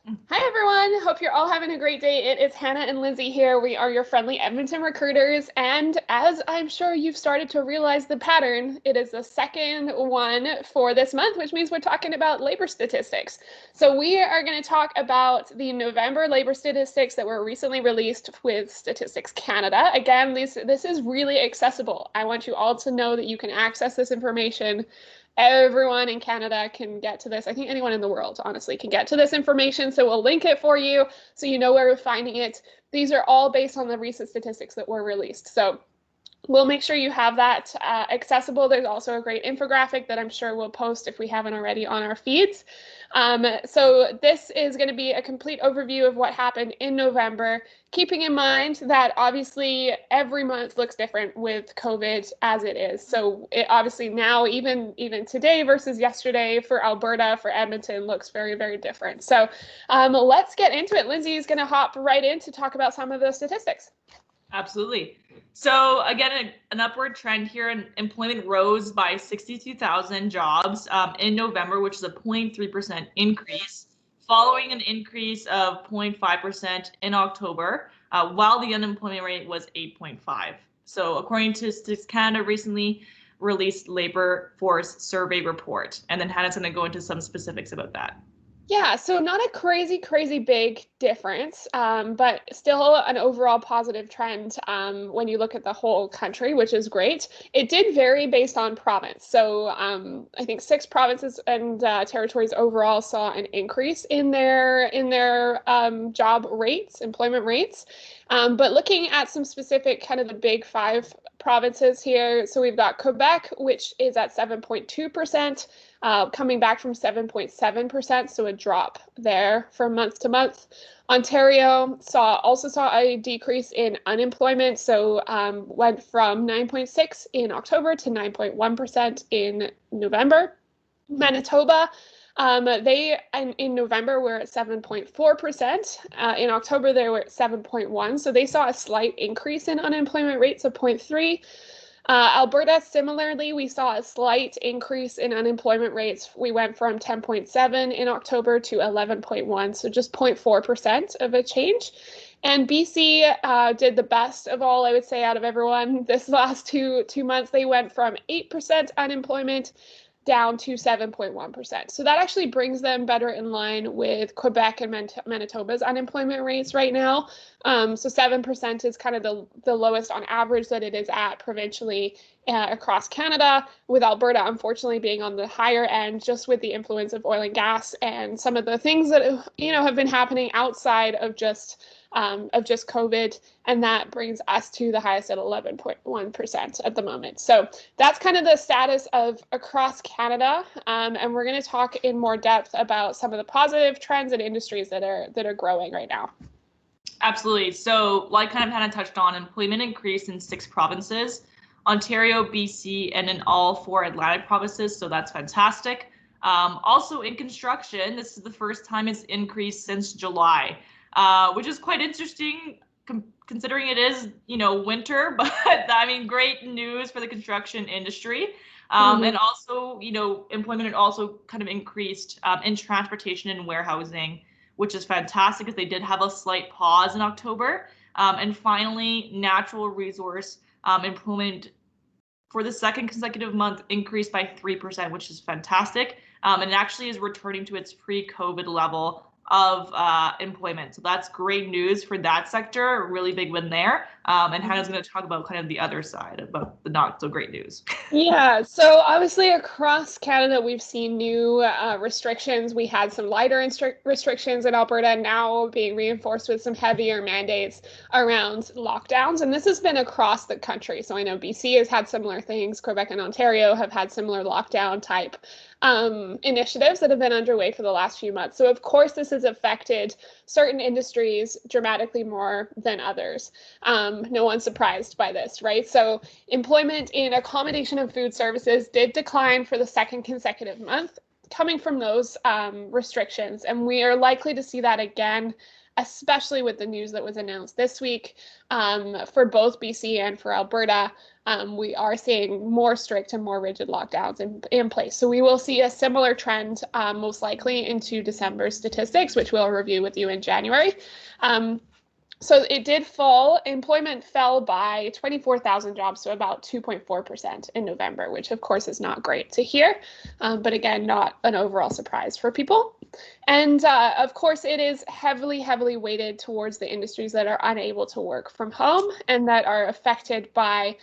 Hi, everyone. Hope you're all having a great day. It is Hannah and Lindsay here. We are your friendly Edmonton recruiters. And as I'm sure you've started to realize the pattern, it is the second one for this month, which means we're talking about labor statistics. So we are going to talk about the November labor statistics that were recently released with Statistics Canada. Again, this is really accessible. I want you all to know that you can access this information. Everyone in Canada can get to this. I think anyone in the world, honestly, can get to this information. So we'll link it for you so you know where we're finding it. These are all based on the recent statistics that were released. So we'll make sure you have that accessible. There's also a great infographic that I'm sure we'll post if we haven't already on our feeds. So this is going to be a complete overview of what happened in November, keeping in mind that obviously every month looks different with COVID as it is. So it obviously now, even today versus yesterday for Alberta, for Edmonton, looks very, very different. So let's get into it. Lindsay is going to hop right in to talk about some of the statistics. Absolutely. So again, an upward trend here, and employment rose by 62,000 jobs in November, which is a 0.3% increase, following an increase of 0.5% in October, while the unemployment rate was 8.5. So according to Statistics Canada recently released labor force survey report, and then Hannah's going to go into some specifics about that. Yeah, so not a crazy big difference, but still an overall positive trend when you look at the whole country, which is great. It did vary based on province. So I think 6 provinces and territories overall saw an increase in their job rates, employment rates. But looking at some specific kind of the big 5 provinces here, so we've got Quebec, which is at 7.2%. Coming back from 7.7%, so a drop there from month to month. Ontario also saw a decrease in unemployment, so went from 9.6 in October to 9.1% in November. Manitoba, in November were at 7.4%. In October they were at 7.1, so they saw a slight increase in unemployment rates of 0.3. Alberta, similarly, we saw a slight increase in unemployment rates. We went from 10.7 in October to 11.1, so just 0.4% of a change. And BC did the best of all, I would say, out of everyone. This last two months, they went from 8% unemployment down to 7.1%. So that actually brings them better in line with Quebec and Manitoba's unemployment rates right now. So 7% is kind of the lowest on average that it is at provincially across Canada, with Alberta unfortunately being on the higher end, just with the influence of oil and gas and some of the things that have been happening outside of just COVID, and that brings us to the highest at 11.1% at the moment. So that's kind of the status of across Canada, and we're going to talk in more depth about some of the positive trends and industries that are growing right now. Absolutely. So, like kind of Hannah touched on, employment increased in 6 provinces, Ontario, BC, and in all 4 Atlantic provinces. So that's fantastic. Also in construction, this is the first time it's increased since July, which is quite interesting considering it is, winter, but I mean, great news for the construction industry. And also, employment also kind of increased in transportation and warehousing, which is fantastic because they did have a slight pause in October. And finally, natural resource employment for the second consecutive month increased by 3%, which is fantastic. And it actually is returning to its pre-COVID level of employment. So that's great news for that sector, a really big win there. And Hannah's going to talk about kind of the other side about the not so great news. Yeah, so obviously across Canada, we've seen new restrictions. We had some lighter restrictions in Alberta, now being reinforced with some heavier mandates around lockdowns. And this has been across the country. So I know BC has had similar things. Quebec and Ontario have had similar lockdown type initiatives that have been underway for the last few months. So of course, this has affected certain industries dramatically more than others. No one's surprised by this, right? So employment in accommodation and food services did decline for the second consecutive month, coming from those restrictions. And we are likely to see that again especially with the news that was announced this week for both BC and for Alberta. We are seeing more strict and more rigid lockdowns in place. So we will see a similar trend most likely into December statistics, which we'll review with you in January. So it did fall. Employment fell by 24,000 jobs, so about 2.4% in November, which of course is not great to hear, but again, not an overall surprise for people. And of course, it is heavily weighted towards the industries that are unable to work from home and that are affected by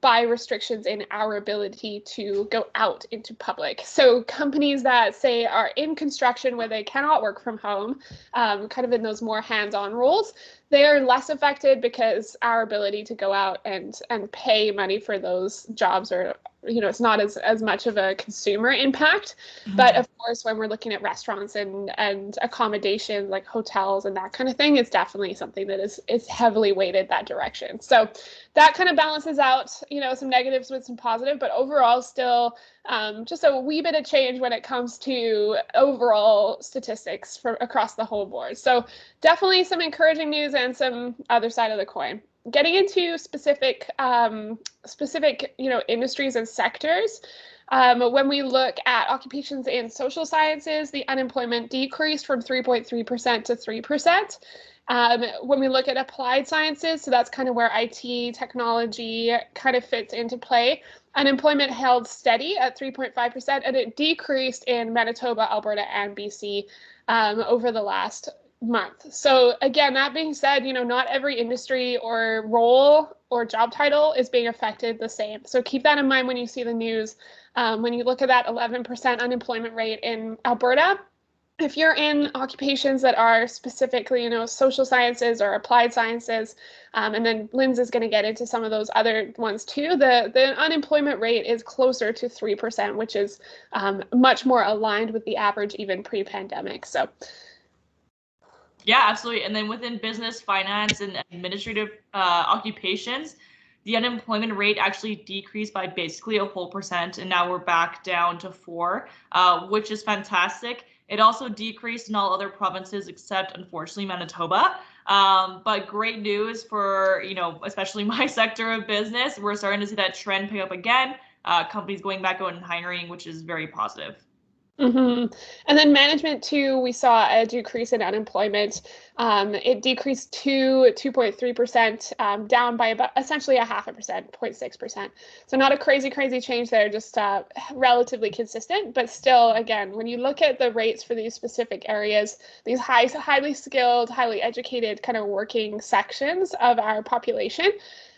restrictions in our ability to go out into public. So companies that say are in construction where they cannot work from home, kind of in those more hands-on roles, they are less affected because our ability to go out and pay money for those jobs are, it's not as much of a consumer impact. Mm-hmm. But of course, when we're looking at restaurants and accommodation like hotels and that kind of thing, it's definitely something that is heavily weighted that direction. So that kind of balances out, some negatives with some positive, but overall still just a wee bit of change when it comes to overall statistics across the whole board. So definitely some encouraging news and some other side of the coin. Getting into specific industries and sectors. When we look at occupations in social sciences, the unemployment decreased from 3.3% to 3%. When we look at applied sciences, so that's kind of where IT, technology kind of fits into play, unemployment held steady at 3.5%, and it decreased in Manitoba, Alberta, and BC over the last month. So again, that being said, not every industry or role or job title is being affected the same. So keep that in mind when you see the news. When you look at that 11% unemployment rate in Alberta, if you're in occupations that are specifically, social sciences or applied sciences, and then Linz is going to get into some of those other ones too, the unemployment rate is closer to 3%, which is much more aligned with the average even pre-pandemic. So. Yeah, absolutely. And then within business, finance, and administrative occupations, the unemployment rate actually decreased by basically a whole percent, and now we're back down to 4, which is fantastic. It also decreased in all other provinces except, unfortunately, Manitoba. But great news for, especially my sector of business. We're starting to see that trend pick up again. Companies going back out and hiring, which is very positive. Mm-hmm. And then management too, we saw a decrease in unemployment. It decreased to 2.3%, down by about essentially 0.5%, 0.6%. So not a crazy change there, just relatively consistent. But still, again, when you look at the rates for these specific areas, these highly skilled, highly educated kind of working sections of our population,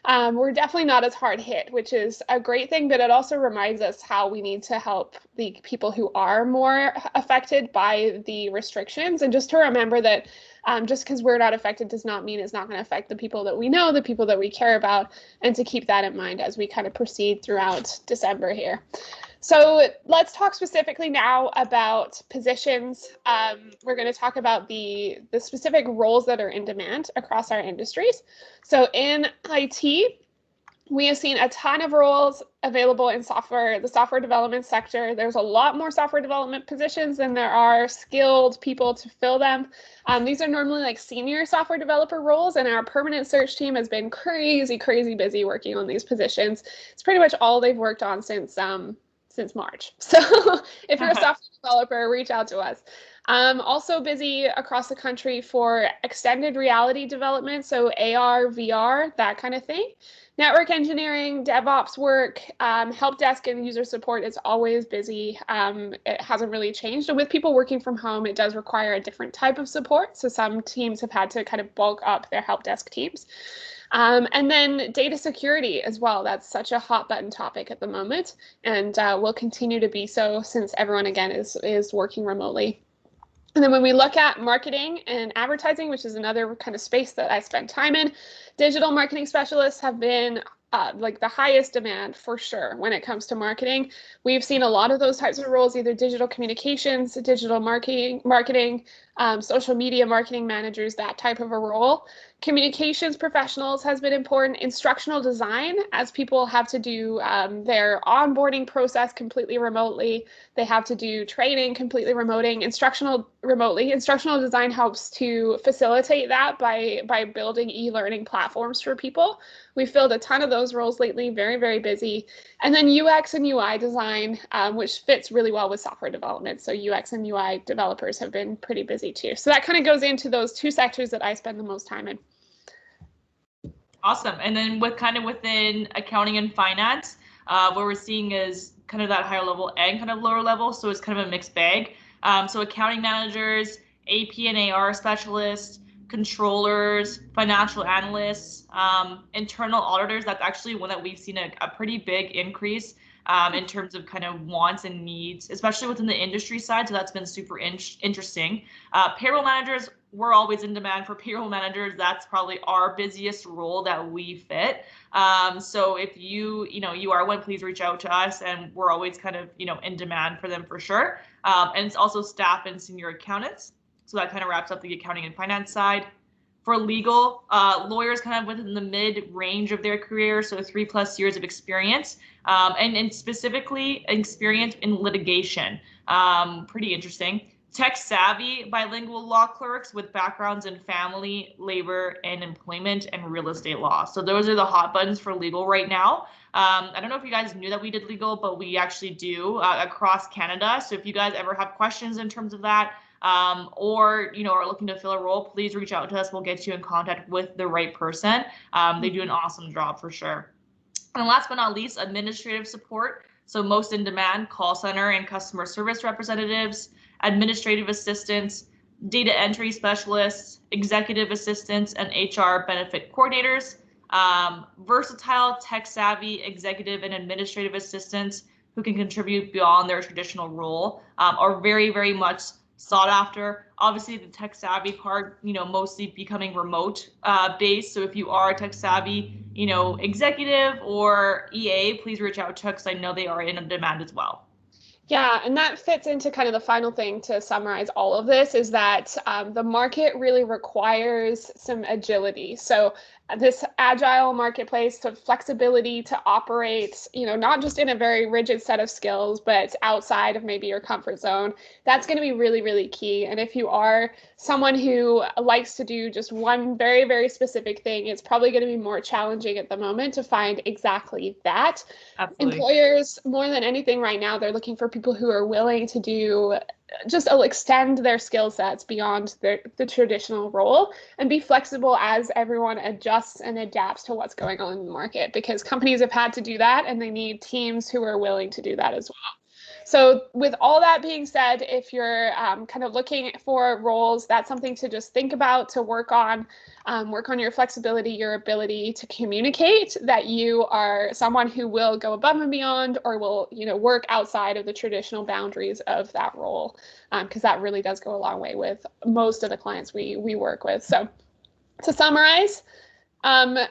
we're definitely not as hard hit, which is a great thing, but it also reminds us how we need to help the people who are more affected by the restrictions. And just to remember that just because we're not affected does not mean it's not going to affect the people that we know, the people that we care about, and to keep that in mind as we kind of proceed throughout December here. So let's talk specifically now about positions. We're going to talk about the specific roles that are in demand across our industries. So in IT, we have seen a ton of roles available in the software development sector. There's a lot more software development positions than there are skilled people to fill them. These are normally like senior software developer roles, and our permanent search team has been crazy busy working on these positions. It's pretty much all they've worked on since March. So if you're a software developer, reach out to us. Also busy across the country for extended reality development, so AR, VR, that kind of thing. Network engineering, DevOps work, help desk and user support is always busy. It hasn't really changed. And with people working from home, it does require a different type of support. So some teams have had to kind of bulk up their help desk teams. And then data security as well. That's such a hot button topic at the moment, and will continue to be so since everyone, again, is working remotely. And then when we look at marketing and advertising, which is another kind of space that I spend time in, digital marketing specialists have been like the highest demand for sure when it comes to marketing. We've seen a lot of those types of roles, either digital communications, digital marketing, social media marketing managers, that type of a role. Communications professionals has been important. Instructional design, as people have to do their onboarding process completely remotely. They have to do training completely remotely. Instructional design helps to facilitate that by building e-learning platforms for people. We've filled a ton of those roles lately, very, very busy. And then UX and UI design, which fits really well with software development. So UX and UI developers have been pretty busy too. So that kind of goes into those two sectors that I spend the most time in. Awesome. And then within accounting and finance, what we're seeing is kind of that higher level and kind of lower level. So it's kind of a mixed bag. So accounting managers, AP and AR specialists, controllers, financial analysts, internal auditors. That's actually one that we've seen a pretty big increase in terms of kind of wants and needs, especially within the industry side. So that's been super interesting. Payroll managers, we're always in demand for payroll managers. That's probably our busiest role that we fit. So if you are one, please reach out to us, and we're always kind of, in demand for them for sure. And it's also staff and senior accountants. So that kind of wraps up the accounting and finance side. For legal, lawyers kind of within the mid range of their career, so 3+ years of experience, and specifically experience in litigation. Pretty interesting. Tech savvy bilingual law clerks with backgrounds in family, labor, and employment and real estate law. So those are the hot buttons for legal right now. I don't know if you guys knew that we did legal, but we actually do across Canada. So if you guys ever have questions in terms of that, or are looking to fill a role, please reach out to us. We'll get you in contact with the right person. They do an awesome job for sure. And last but not least, administrative support. So most in demand, call center and customer service representatives, administrative assistants, data entry specialists, executive assistants, and HR benefit coordinators. Versatile, tech savvy executive and administrative assistants who can contribute beyond their traditional role are very, very much sought after. Obviously the tech savvy part, mostly becoming remote based. So if you are a tech savvy, executive or EA, please reach out to us, because I know they are in demand as well. Yeah, and that fits into kind of the final thing to summarize all of this, is that the market really requires some agility. So this agile marketplace, to flexibility to operate, not just in a very rigid set of skills, but outside of maybe your comfort zone, that's going to be really, really key. And if you are someone who likes to do just one very, very specific thing, it's probably going to be more challenging at the moment to find exactly that. Absolutely. Employers, more than anything right now, they're looking for people who are willing to do just extend their skill sets beyond the traditional role and be flexible as everyone adjusts and adapts to what's going on in the market, because companies have had to do that and they need teams who are willing to do that as well. So with all that being said, if you're kind of looking for roles, that's something to just think about, to work on your flexibility, your ability to communicate that you are someone who will go above and beyond, or will, work outside of the traditional boundaries of that role, because that really does go a long way with most of the clients we work with. So to summarize,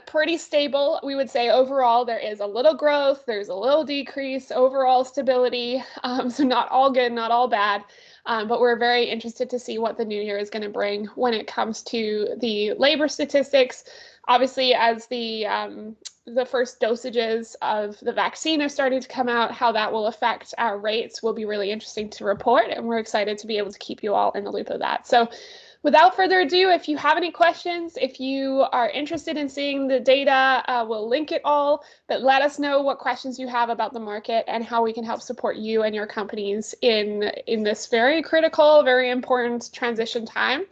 pretty stable. We would say overall there is a little growth, there's a little decrease, overall stability. So not all good, not all bad. But we're very interested to see what the new year is going to bring when it comes to the labor statistics. Obviously, as the first dosages of the vaccine are starting to come out, how that will affect our rates will be really interesting to report, and we're excited to be able to keep you all in the loop of that. So without further ado, if you have any questions, if you are interested in seeing the data, we'll link it all, but let us know what questions you have about the market and how we can help support you and your companies in this very critical, very important transition time.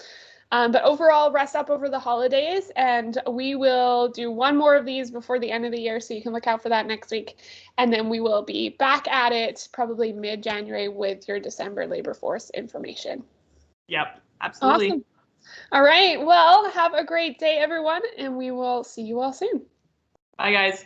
But overall, rest up over the holidays, and we will do one more of these before the end of the year, so you can look out for that next week. And then we will be back at it probably mid-January with your December labor force information. Yep. Absolutely. Awesome. All right. Well, have a great day, everyone, and we will see you all soon. Bye, guys.